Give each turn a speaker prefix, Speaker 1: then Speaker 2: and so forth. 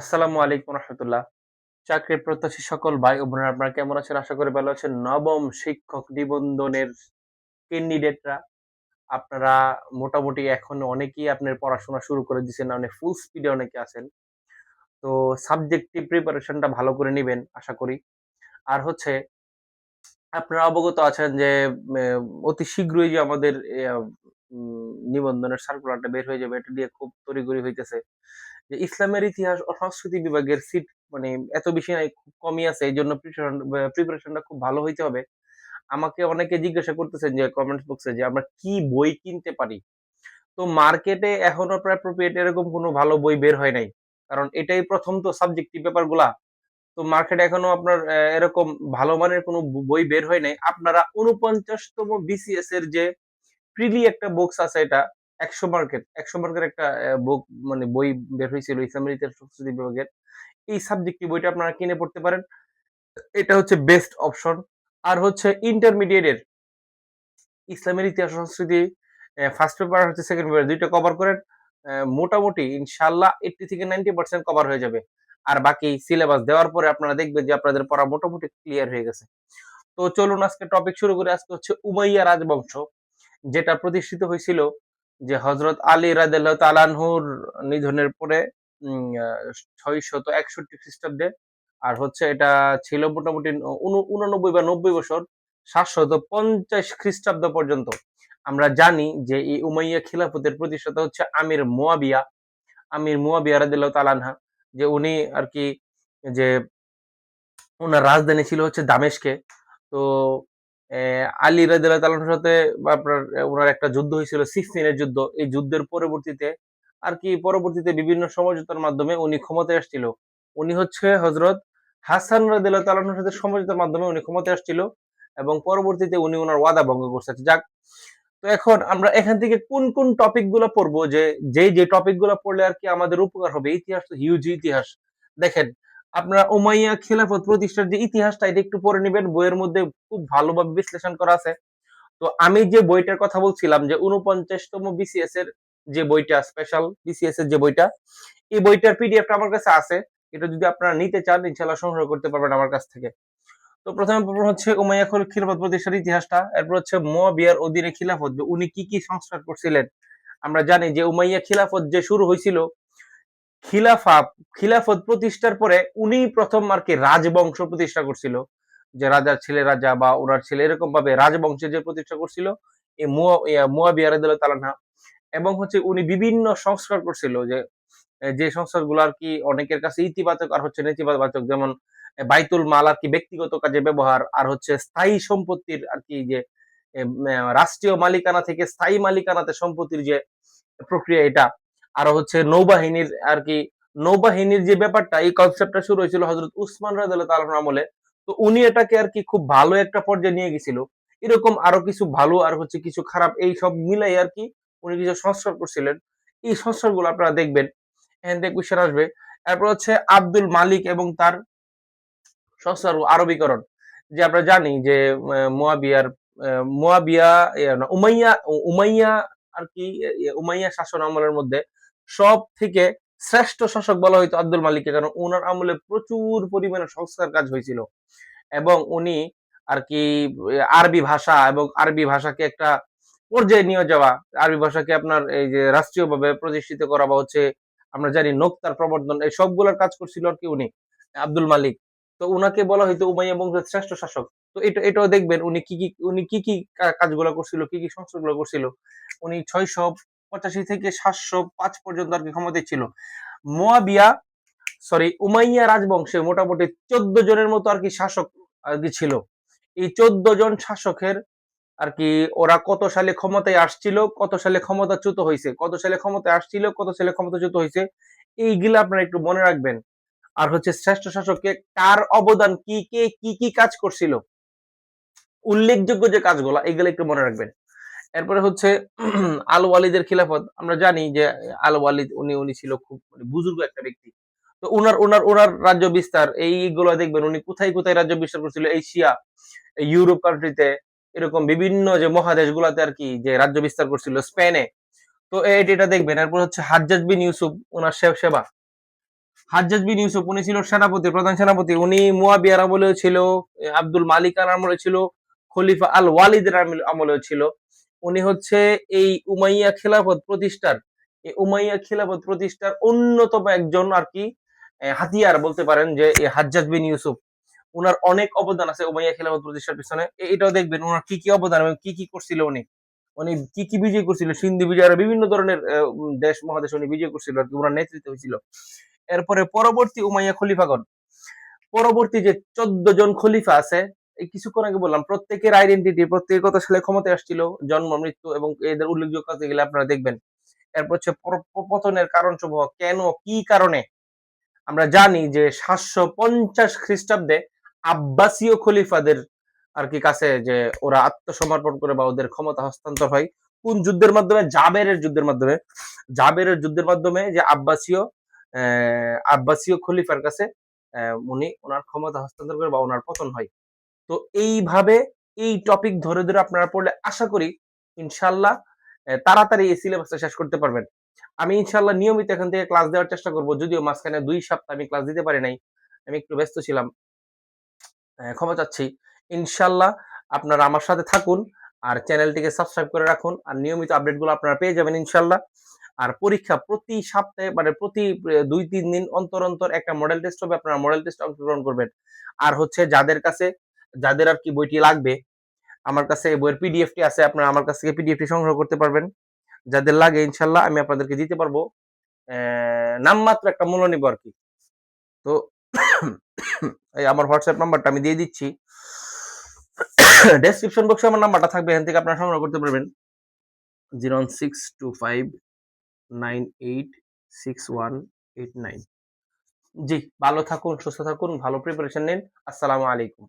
Speaker 1: আসসালামু আলাইকুম রহমতুল্লাহ। চাকরির প্রত্যাশী সকল ভাই ও বোনেরা আপনারা কেমন আছেন? আশা করি ভালো আছেন। নবম শিক্ষক নিবন্ধনের ক্যান্ডিডেটরা আপনারা মোটামুটি এখন অনেকেই আপনার পড়াশোনা শুরু করে দিয়েছেন। অনেক ফুল স্পিডে অনেকে আছেন। তো সাবজেক্টিভ প্রিপারেশনটা ভালো করে নিবেন আশা করি। আর হচ্ছে আপনারা অবগত আছেন যে অতি শীঘ্রই যে আমাদের নিবন্ধনের সার্কুলারটা বের হয়ে যাবে। এটা দিয়ে খুব তড়িঘড়ি হইতেছে। যে ইসলামের ইতিহাস ও সংস্কৃতি বিভাগের সিট মানে এত বেশি নাই, খুব কমই আছে। এইজন্য প্রিপারেশনটা খুব ভালো হইতে হবে। আমাকে অনেকে জিজ্ঞাসা করতেছেন যে কমেন্টস বক্সে যে আমরা কি বই কিনতে পারি? তো মার্কেটে এখনো প্রায় appropriate এরকম কোনো ভালো বই বের হয় নাই। কারণ এটাই ১ম তো সাবজেক্টিভ ব্যাপারগুলা। তো মার্কেটে এখনো আপনার এরকম ভালো মানের কোনো বই বের হয় নাই। আপনারা ৪৯ তম বিসিএস এর যে প্রিলি একটা বুকস আছে, এটা ১০০ মার্কের একটা বুক মানে বই বের হইছিল ইসলামের ইতিহাস সংস্কৃতি বিভাগের। এই সাবজেক্টিভ বইটা আপনারা কিনে পড়তে পারেন। এটা হচ্ছে বেস্ট অপশন। আর হচ্ছে ইন্টারমিডিয়েট এর ইসলামের ইতিহাস সংস্কৃতি ফার্স্ট পেপার হচ্ছে সেকেন্ড পেপার ২ টা কভার করেন। মোটামুটি ইনশাআল্লাহ ৮০ থেকে ৯০% কভার হয়ে যাবে। আর বাকি সিলেবাস দেওয়ার পরে আপনারা দেখবেন যে আপনাদের পড়া মোটামুটি ক্লিয়ার হয়ে গেছে। তো চলুন আজকে টপিক শুরু করি। আজকে হচ্ছে উমাইয়া রাজবংশ, যেটা প্রতিষ্ঠিত হয়েছিল যে হযরত আলী রাদিয়াল্লাহু তাআলা আনহুর নিধনের পরে ৬৬১ খ্রিস্টাব্দে। আর হচ্ছে এটা ছিল মোটামুটি ৮৯ বা ৯০ বছর ৭৫০ খ্রিস্টাব্দ পর্যন্ত। আমরা জানি যে এই উমাইয়া খিলাফতের প্রতিষ্ঠাতা হচ্ছে আমির মুয়াবিয়া রাদিয়াল্লাহু তাআলা আনহা। যে উনি আরকি যে উনার রাজধানী ছিল হচ্ছে দামেস্কে। তো আলী রাদিয়াল্লাহু তাআলার সাথে বা আপনার উনার একটা যুদ্ধ হয়েছিল সিফিনের যুদ্ধ। এই যুদ্ধের পরবর্তীতে পরবর্তীতে বিভিন্ন সমঝোতার মাধ্যমে উনি ক্ষমতায় আসছিল। উনি হচ্ছে হযরত হাসান রাদিয়াল্লাহু তাআলার সাথে সমঝোতার মাধ্যমে উনি ক্ষমতায় আসছিল এবং পরবর্তীতে উনি উনার ওয়াদা ভঙ্গ করছে। যাক, তো এখন আমরা এখান থেকে কোন টপিক গুলা পড়বো, যে টপিক গুলা পড়লে আরকি আমাদের উপকার হবে। ইতিহাস তো হিউজ ইতিহাস। দেখেন, আপনারা উমাইয়া খিলাফত প্রতিষ্ঠার যে ইতিহাসটা এটা একটু পড়ে নিবেন। বইয়ের মধ্যে খুব ভালোভাবে বিশ্লেষণ করা আছে। তো আমি যে বইটার কথা বলছিলাম যে ৪৯ তম বিসিএস এর যে বইটা, স্পেশাল বিসিএস এর যে বইটা, এই বইটার পিডিএফটা আমার কাছে আছে। এটা যদি আপনারা নিতে চান ইনশাআল্লাহ সংগ্রহ করতে পারবেন আমার কাছ থেকে। তো প্রথমে পড়বো হচ্ছে উমাইয়া খিলাফত প্রতিষ্ঠার ইতিহাসটা। এরপর হচ্ছে মুয়াবিয়ার অধীনে খিলাফত উনি কি সংস্কার করছিলেন। আমরা জানি যে উমাইয়া খিলাফত যে শুরু হয়েছিল, খিলাফা খিলাফত প্রতিষ্ঠার পরে উনি প্রথম আরকি রাজবংশ প্রতিষ্ঠা করছিল। যে রাজার ছেলে রাজা বা উনার ছেলে এরকম ভাবে রাজবংশের যে প্রতিষ্ঠা করছিল এই মুয়াবিয়া রাদিয়াল্লাহু তাআলা আনহা। এবং হচ্ছে উনি বিভিন্ন সংস্কার করছিল যে সংস্কারগুলো আরকি অনেকের কাছে ইতিবাচক আর হচ্ছে নেতিবাচক। যেমন বাইতুল মাল আরকি ব্যক্তিগত কাজে ব্যবহার, আর হচ্ছে স্থায়ী সম্পত্তির আরকি যে রাষ্ট্রীয় মালিকানা থেকে স্থায়ী মালিকানাতে সম্পত্তির যে প্রক্রিয়া এটা। আরো হচ্ছে নৌবাহিনীর যে ব্যাপারটা, এই কনসেপ্টটা শুরু হয়েছিল হযরত উসমান রাদিয়াল্লাহু তাআলার আমলে। তো উনি এটাকে আরকি খুব ভালো একটা পর্যায়ে নিয়ে গেছিল। এরকম আরো কিছু ভালো আর হচ্ছে কিছু খারাপ এই সব মিলাই আরকি উনি কিছু সংস্কার করছিলেন। এই সংস্কারগুলো আপনারা দেখবেন। এখান থেকে কোয়েশ্চেন আসবে। এরপর হচ্ছে আব্দুল মালিক এবং তার সংস্কার ও আরবীকরণ। যে আমরা জানি যে মুয়াবিয়ার মুয়াবিয়া না উমাইয়া আরকি উমাইয়া শাসন আমলের মধ্যে সবথেকে শ্রেষ্ঠ শাসক বলা হইতো আব্দুল মালিককে। কারণ উনার আমলে প্রচুর পরিমাণে সংস্কার কাজ হয়েছিল। এবং উনি আরকি আরবি ভাষা এবং আরবি ভাষাকে একটা পর্যায়ে নিয়ে যাওয়া, আরবি ভাষাকে আপনার এই যে রাষ্ট্রীয়ভাবে প্রতিষ্ঠিত করা বা হচ্ছে আমরা জানি নোক্তার প্রবর্তন, এই সবগুলোর কাজ করছিল আরকি উনি, আব্দুল মালিক। তো উনাকে বলা হইতো উমাইয়া বংশের শ্রেষ্ঠ শাসক। তো এটাও দেখবেন উনি কি কাজগুলা করছিল, কি সংস্কারগুলো করছিল। উনি ৬৮৫ থেকে ৭০৫ পর্যন্ত আরকি ক্ষমতায় ছিল। মুয়াবিয়া উমাইয়া রাজবংশে মোটামুটি ১৪ জনের মতো আরকি শাসক আরকি ছিল। এই ১৪ জন শাসকের আরকি ওরা কত সালে ক্ষমতায় আসছিল, কত সালে ক্ষমতাচ্যুত হইছে, কত সালে ক্ষমতায় আসছিল, কত সালে ক্ষমতাচ্যুত হইছে, এইগুলা আপনারা একটু মনে রাখবেন। আর হচ্ছে শ্রেষ্ঠ শাসককে কার অবদান কি কাজ করছিল, উল্লেখযোগ্য যে কাজগুলা এগুলা একটু মনে রাখবেন। এরপরে হচ্ছে আল ওয়ালিদের খিলাফত। আমরা জানি যে আল ওয়ালিদ উনি ছিল খুব মানে বুজুর্গ একটা ব্যক্তি। তো উনার রাজ্য বিস্তার এইগুলো দেখবেন উনি কোথায় রাজ্য বিস্তার করছিল, এশিয়া, ইউরোপ কান্ট্রিতে, এরকম বিভিন্ন যে মহাদেশগুলাতে আরকি যে রাজ্য বিস্তার করছিল, স্পেনে। তো এটা দেখবেন। এরপর হচ্ছে হাজ্জাজ বিন ইউসুফ, উনার সেবা। হাজ্জাজ বিন ইউসুফ উনি ছিল সেনাপতি, প্রধান সেনাপতি। উনি মুয়াবিয়ার আমলেও ছিল, আব্দুল মালিকার আমলে ছিল, খলিফা আল ওয়ালিদের আমলেও ছিল। উনি হচ্ছে এই উমাইয়া খেলাফত প্রতিষ্ঠার অন্যতম একজন আর কি হাতিয়ার বলতে পারেন, যে এই হাজ্জাজ বিন ইউসুফ। উনার অনেক অবদান আছে উমাইয়া খেলাফত প্রতিষ্ঠার পিছনে। এটাও দেখবেন উনার কি কি অবদান এবং কি কি করছিল উনি। উনি কি কি বিজয় করছিল, সিন্ধু বিজয় আর বিভিন্ন ধরনের দেশ মহাদেশ উনি বিজয় করছিল আর কি, উনার নেতৃত্ব হয়েছিল। এরপরে পরবর্তী উমাইয়া খলিফাগণ, পরবর্তী যে 14 জন খলিফা আছে, এই কিছুক্ষণ আগে বললাম প্রত্যেকের আইডেন্টিটি, প্রত্যেকের কত সালে ক্ষমতায় আসছিল, জন্ম মৃত্যু এবং এদের উল্লেখযোগ্য কাজে গেলে আপনারা দেখবেন। এরপর হচ্ছে পতনের কারণ সমূহ, কেন কি কারণে। আমরা জানি যে 750 খ্রিস্টাব্দে আব্বাসীয় খলিফাদের আর কি কাছে যে ওরা আত্মসমর্পণ করে বা ওদের ক্ষমতা হস্তান্তর হয় কোন যুদ্ধের মাধ্যমে? জাবেরের যুদ্ধের মাধ্যমে যে আব্বাসীয় খলিফার কাছে উনি ওনার ক্ষমতা হস্তান্তর করে বা ওনার পতন হয়। তো এইভাবে এই টপিক ধরে ধরে আপনারা পড়লে আশা করি ইনশাল্লাহ তাড়াতাড়ি এই সিলেবাসটা শেষ করতে পারবেন। আমি ইনশাল্লাহ নিয়মিত এখান থেকে ক্লাস দেওয়ার চেষ্টা করব, যদিও মাঝখানে 2 সপ্তাহ আমি ক্লাস দিতে পারি নাই, আমি একটু ব্যস্ত ছিলাম, ক্ষমা চাচ্ছি। ইনশাল্লাহ আপনারা আমার সাথে থাকুন আর চ্যানেলটিকে সাবস্ক্রাইব করে রাখুন, আর নিয়মিত আপডেটগুলো আপনারা পেয়ে যাবেন ইনশাল্লাহ। আর পরীক্ষা প্রতি সপ্তাহে মানে প্রতি 2-3 দিন অন্তর অন্তর একটা মডেল টেস্ট হবে, আপনারা মডেল টেস্টে অংশগ্রহণ করবেন। আর হচ্ছে যাদের আর কি বইটি লাগবে, আমার কাছে বইয়ের পিডিএফটি আছে, আপনারা আমার কাছ থেকে পিডিএফটি সংগ্রহ করতে পারবেন। যাদের লাগে ইনশাল্লাহ আমি আপনাদেরকে দিতে পারবো, নামমাত্র একটা মূল্য নিব আর কি। তো এই আমার হোয়াটসঅ্যাপ নাম্বারটা আমি দিয়ে দিচ্ছি, ডেসক্রিপশন বক্সে আমার নাম্বারটা থাকবে, এখান থেকে আপনারা সংগ্রহ করতে পারবেন। 01625986189। জি, ভালো থাকুন, সুস্থ থাকুন, ভালো প্রিপারেশন নিন। আসসালামু আলাইকুম।